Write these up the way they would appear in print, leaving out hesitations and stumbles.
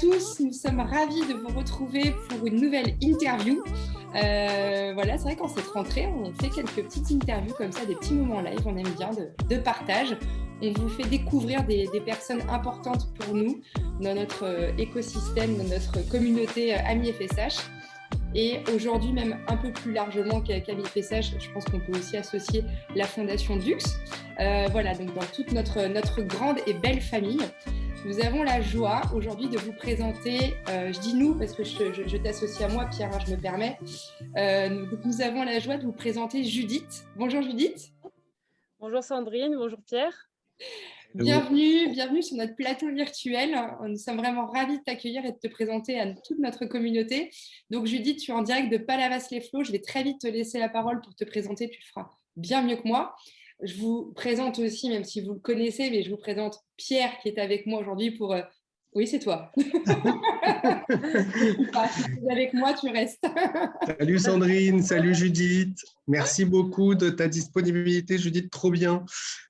tous, nous sommes ravis de vous retrouver pour une nouvelle interview. Voilà, c'est vrai qu'en cette rentrée, on fait quelques petites interviews comme ça, des petits moments live, on aime bien de partage. On vous fait découvrir des personnes importantes pour nous dans notre écosystème, dans notre communauté Amis FSH. Et aujourd'hui, même un peu plus largement qu'Amis FSH, je pense qu'on peut aussi associer la Fondation Dux. Voilà, donc dans toute notre grande et belle famille. Nous avons la joie aujourd'hui de vous présenter, je dis nous parce que je t'associe à moi, Pierre, hein, je me permets. Nous avons la joie de vous présenter Judith. Bonjour Judith. Bonjour Sandrine, bonjour Pierre. Bienvenue sur notre plateau virtuel. Nous sommes vraiment ravis de t'accueillir et de te présenter à toute notre communauté. Donc Judith, tu es en direct de Palavas-les-Flots. Je vais très vite te laisser la parole pour te présenter. Tu le feras bien mieux que moi. Je vous présente aussi, même si vous le connaissez, mais je vous présente Pierre qui est avec moi aujourd'hui pour... Oui, c'est toi. Si tu es avec moi, tu restes. Salut Sandrine, salut Judith. Merci beaucoup de ta disponibilité, Judith, trop bien.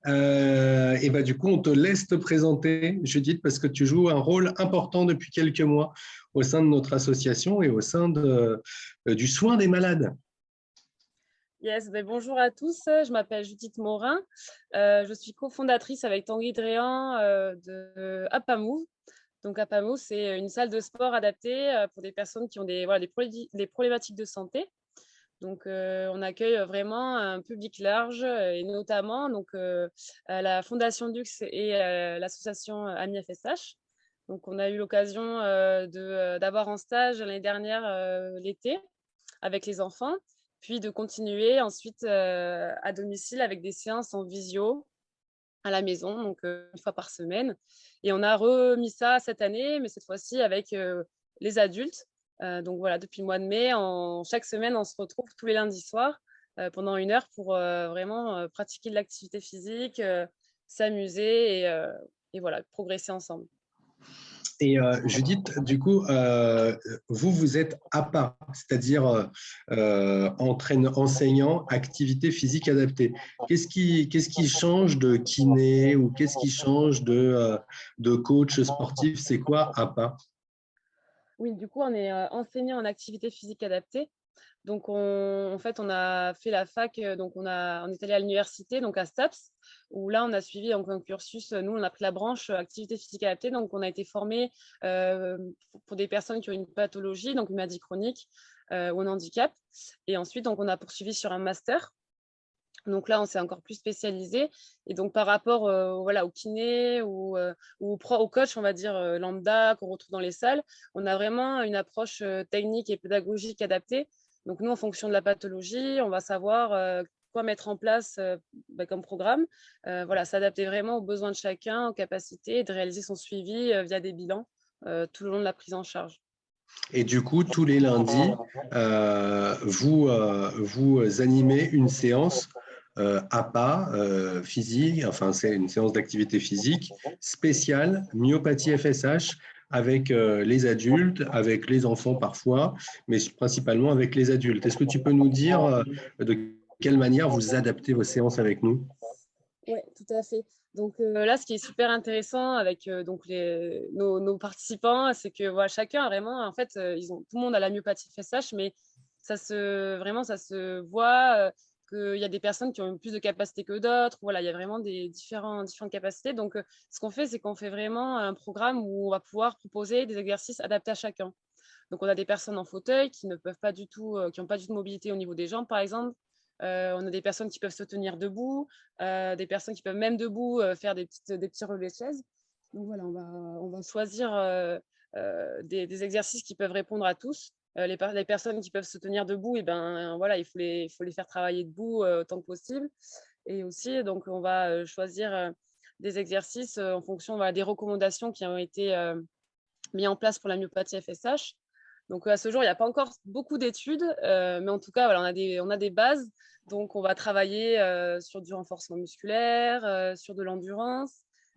Et bah, du coup, on te laisse te présenter, Judith, parce que tu joues un rôle important depuis quelques mois au sein de notre association et au sein du soin des malades. Yes, bonjour à tous, je m'appelle Judith Morin, je suis cofondatrice avec Tanguy Dréan de Apamove. Donc Apamove, c'est une salle de sport adaptée pour des personnes qui ont des problématiques de santé. Donc on accueille vraiment un public large et notamment donc, la Fondation Dux et l'association Amis FSH. Donc on a eu l'occasion d'avoir en stage l'année dernière l'été avec les enfants, puis de continuer ensuite à domicile avec des séances en visio à la maison, donc une fois par semaine. Et on a remis ça cette année, mais cette fois-ci avec les adultes. Donc voilà, depuis le mois de mai, chaque semaine, on se retrouve tous les lundis soirs pendant 1 heure pour vraiment pratiquer de l'activité physique, s'amuser et voilà, progresser ensemble. Et Judith, du coup, vous êtes APA, c'est-à-dire enseignant activité physique adaptée. Qu'est-ce qui change de kiné ou qu'est-ce qui change de coach sportif? C'est quoi APA? Oui, du coup, on est enseignant en activité physique adaptée. Donc, en fait, on a fait la fac, donc on est allé à l'université, donc à STAPS, où là, on a suivi donc, un cursus. Nous, on a pris la branche activité physique adaptée, donc on a été formé pour des personnes qui ont une pathologie, donc une maladie chronique ou un handicap. Et ensuite, donc, on a poursuivi sur un master. Donc là, on s'est encore plus spécialisé. Et donc, par rapport au kiné ou au coach, on va dire lambda, qu'on retrouve dans les salles, on a vraiment une approche technique et pédagogique adaptée. Donc, nous, en fonction de la pathologie, on va savoir quoi mettre en place comme programme. Voilà, s'adapter vraiment aux besoins de chacun, aux capacités et de réaliser son suivi via des bilans tout le long de la prise en charge. Et du coup, tous les lundis, vous animez une séance APA physique, enfin c'est une séance d'activité physique spéciale myopathie FSH avec les adultes, avec les enfants parfois, mais principalement avec les adultes. Est-ce que tu peux nous dire de quelle manière vous adaptez vos séances avec nous? Oui, tout à fait. Donc là, ce qui est super intéressant avec donc nos participants, c'est que voilà, chacun a vraiment, en fait, tout le monde a la myopathie FSH, mais ça se voit qu'il y a des personnes qui ont plus de capacités que d'autres. Voilà, il y a vraiment des différentes capacités. Donc, ce qu'on fait, c'est qu'on fait vraiment un programme où on va pouvoir proposer des exercices adaptés à chacun. Donc, on a des personnes en fauteuil qui n'ont pas du tout de mobilité au niveau des jambes, par exemple. On a des personnes qui peuvent se tenir debout, des personnes qui peuvent même debout faire des petits relevés de chaise. Donc voilà, on va choisir des exercices qui peuvent répondre à tous. Les personnes qui peuvent se tenir debout, et ben, voilà, il faut les faire travailler debout autant que possible. Et aussi, donc, on va choisir des exercices en fonction des recommandations qui ont été mises en place pour la myopathie FSH. Donc, à ce jour, il n'y a pas encore beaucoup d'études, mais en tout cas, voilà, on a des bases. Donc, on va travailler sur du renforcement musculaire, sur de l'endurance.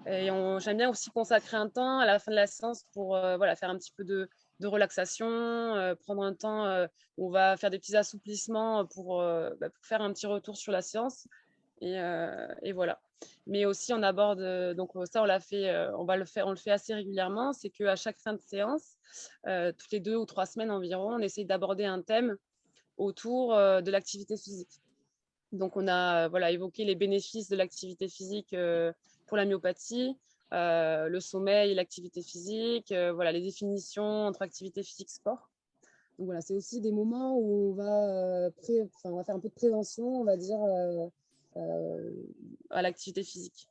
Et j'aime bien aussi consacrer un temps à la fin de la séance pour faire un petit peu de relaxation, prendre un temps où on va faire des petits assouplissements pour faire un petit retour sur la séance. Et voilà. Mais aussi, on aborde, donc ça, on l'a fait, on le fait assez régulièrement, c'est qu'à chaque fin de séance, toutes les 2 ou 3 semaines environ, on essaye d'aborder un thème autour de l'activité physique. Donc, on a voilà, évoqué les bénéfices de l'activité physique pour la myopathie, le sommeil, l'activité physique, voilà, les définitions entre activité physique et sport. Donc voilà, c'est aussi des moments où on va faire un peu de prévention, on va dire, à l'activité physique.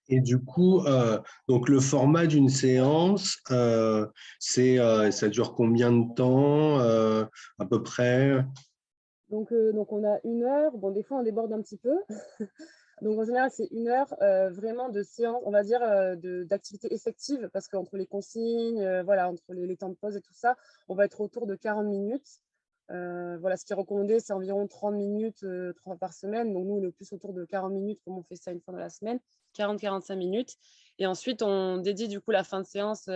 Et du coup, donc le format d'une séance, ça dure combien de temps à peu près? Donc on a 1 heure. Bon, des fois, on déborde un petit peu. Donc en général, c'est 1 heure vraiment de séance, on va dire, d'activité effective, parce qu'entre les consignes, voilà, entre les temps de pause et tout ça, on va être autour de 40 minutes. Voilà, ce qui est recommandé, c'est environ 30 minutes 3 par semaine. Donc nous, on est plus autour de 40 minutes, comme on fait ça une fois dans la semaine, 40-45 minutes. Et ensuite, on dédie du coup la fin de séance,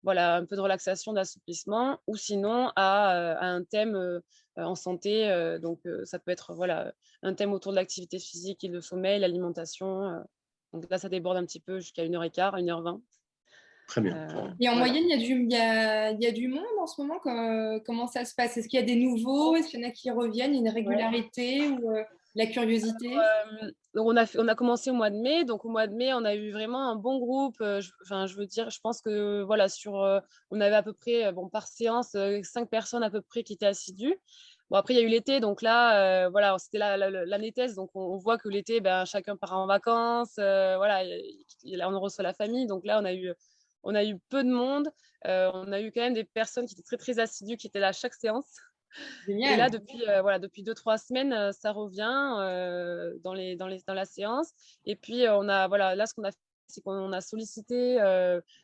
voilà, un peu de relaxation, d'assouplissement, ou sinon à un thème en santé. Donc ça peut être voilà, un thème autour de l'activité physique et le sommeil, l'alimentation. Donc là, ça déborde un petit peu jusqu'à 1h15, 1h20. Très bien. Et en Voilà. moyenne, il y a du monde en ce moment. Comment ça se passe? Est-ce qu'il y a des nouveaux? Est-ce qu'il y en a qui reviennent? Il y a une Ouais. régularité ou la curiosité? Donc on a commencé au mois de mai. Donc au mois de mai, on a eu vraiment un bon groupe. Je veux dire, je pense que voilà, on avait à peu près, bon, par séance, 5 personnes à peu près qui étaient assidues. Bon, après, il y a eu l'été. Donc là, voilà, c'était l'année thèse. Donc on voit que l'été, ben, chacun part en vacances. Voilà, là, on reçoit la famille. Donc là, on a eu peu de monde. On a eu quand même des personnes qui étaient très, très assidues, qui étaient là à chaque séance. Et là, Génial. depuis 2-3 semaines, ça revient dans la séance. Et puis, voilà, là, ce qu'on a fait, c'est qu'on a sollicité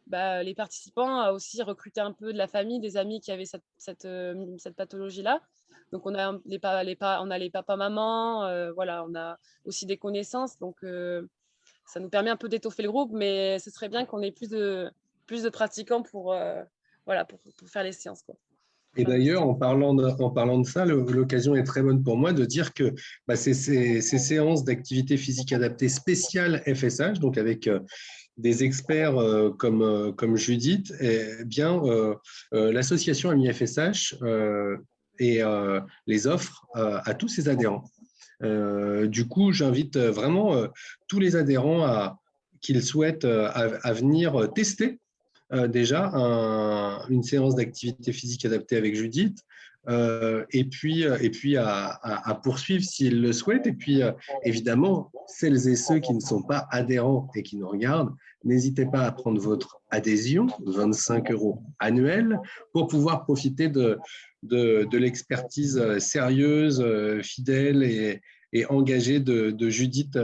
les participants à aussi recruter un peu de la famille, des amis qui avaient cette pathologie-là. Donc, on a on a les papas-mamans, voilà, on a aussi des connaissances. Donc, ça nous permet un peu d'étoffer le groupe, mais ce serait bien qu'on ait plus de pratiquants voilà, pour faire les séances, quoi. Et d'ailleurs, en parlant de ça, l'occasion est très bonne pour moi de dire que ces séances d'activité physique adaptée spéciales FSH, donc avec des experts comme Judith, eh bien, l'association Amis FSH les offre à tous ses adhérents. Du coup, j'invite vraiment tous les adhérents qu'ils souhaitent à venir tester déjà une séance d'activité physique adaptée avec Judith, et puis à poursuivre s'ils le souhaitent. Et puis, évidemment, celles et ceux qui ne sont pas adhérents et qui nous regardent, n'hésitez pas à prendre votre adhésion, 25 € annuels, pour pouvoir profiter de l'expertise sérieuse, fidèle et engagée de Judith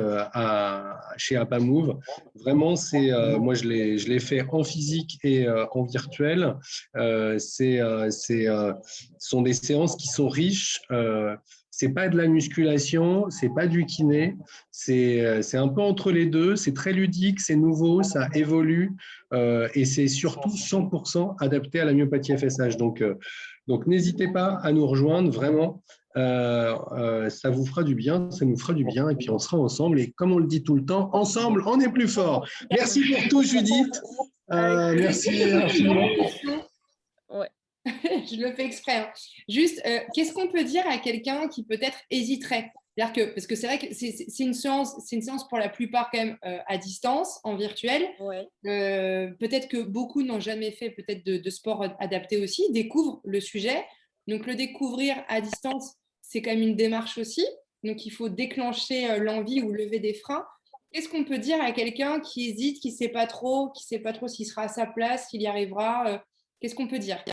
chez Apamove. Vraiment, moi, je l'ai fait en physique et en virtuel. Ce sont des séances qui sont riches. C'est pas de la musculation, c'est pas du kiné, c'est un peu entre les deux. C'est très ludique, c'est nouveau, ça évolue et c'est surtout 100% adapté à la myopathie FSH. Donc n'hésitez pas à nous rejoindre, vraiment. Ça vous fera du bien, ça nous fera du bien, et puis on sera ensemble. Et comme on le dit tout le temps, ensemble, on est plus fort. Merci pour tout, Judith. Merci infiniment. Ouais. Je le fais exprès. Hein. Juste, qu'est-ce qu'on peut dire à quelqu'un qui peut-être hésiterait? Parce que c'est vrai que c'est une séance pour la plupart quand même à distance, en virtuel. Ouais. Peut-être que beaucoup n'ont jamais fait peut-être de sport adapté aussi, découvrent le sujet. Donc le découvrir à distance, c'est quand même une démarche aussi. Donc il faut déclencher l'envie ou lever des freins. Qu'est-ce qu'on peut dire à quelqu'un qui hésite, qui ne sait pas trop s'il sera à sa place, s'il y arrivera qu'est-ce qu'on peut dire?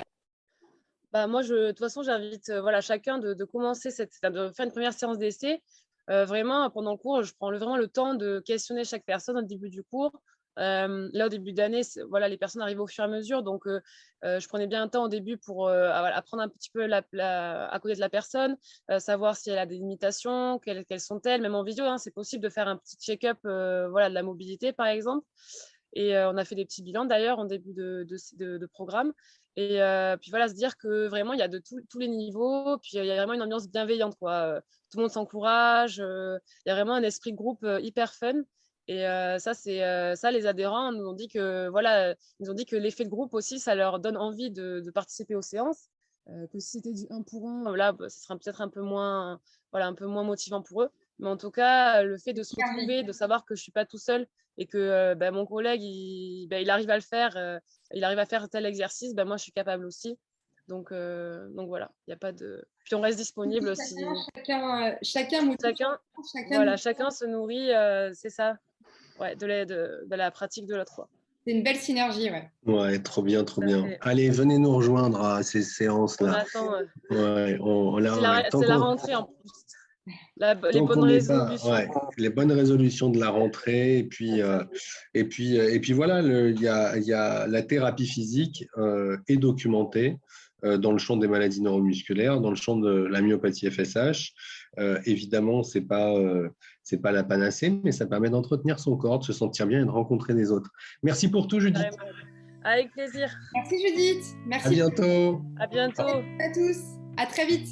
Bah, moi, de toute façon, j'invite voilà, chacun de commencer de faire une première séance d'essai. Vraiment, pendant le cours, je prends vraiment le temps de questionner chaque personne au début du cours. Là, au début d'année, voilà, les personnes arrivent au fur et à mesure. Donc, je prenais bien un temps au début pour voilà, apprendre un petit peu à côté de la personne, savoir si elle a des limitations, quelles sont-elles. Même en vidéo, hein, c'est possible de faire un petit check-up voilà, de la mobilité, par exemple. Et on a fait des petits bilans d'ailleurs en début de programme. Et puis voilà, se dire que vraiment, il y a de tous les niveaux, puis il y a vraiment une ambiance bienveillante, quoi. Tout le monde s'encourage, il y a vraiment un esprit de groupe hyper fun. Et ça, les adhérents nous ont dit que, voilà, ils ont dit que l'effet de groupe aussi, ça leur donne envie de participer aux séances. Que si c'était du 1 pour 1, là, ce sera peut-être un peu moins motivant pour eux. Mais en tout cas, le fait de se retrouver, de savoir que je ne suis pas tout seul et que mon collègue, il arrive à le faire, il arrive à faire tel exercice, moi, je suis capable aussi. Donc voilà, il n'y a pas de... Puis on reste disponible si... Chacun se nourrit, c'est ça, ouais, de la pratique de l'autre. C'est une belle synergie, ouais. Ouais, trop bien, trop bien. Allez, venez nous rejoindre à ces séances-là. On attend. Ouais, c'est la rentrée en plus. Les bonnes résolutions. Les bonnes résolutions de la rentrée. Et puis voilà, il y a la thérapie physique est documentée dans le champ des maladies neuromusculaires, dans le champ de la myopathie FSH. Évidemment, c'est pas la panacée, mais ça permet d'entretenir son corps, de se sentir bien et de rencontrer des autres. Merci pour tout, Judith. Avec plaisir. Merci, Judith. Merci. À bientôt. À bientôt. À tous. À très vite.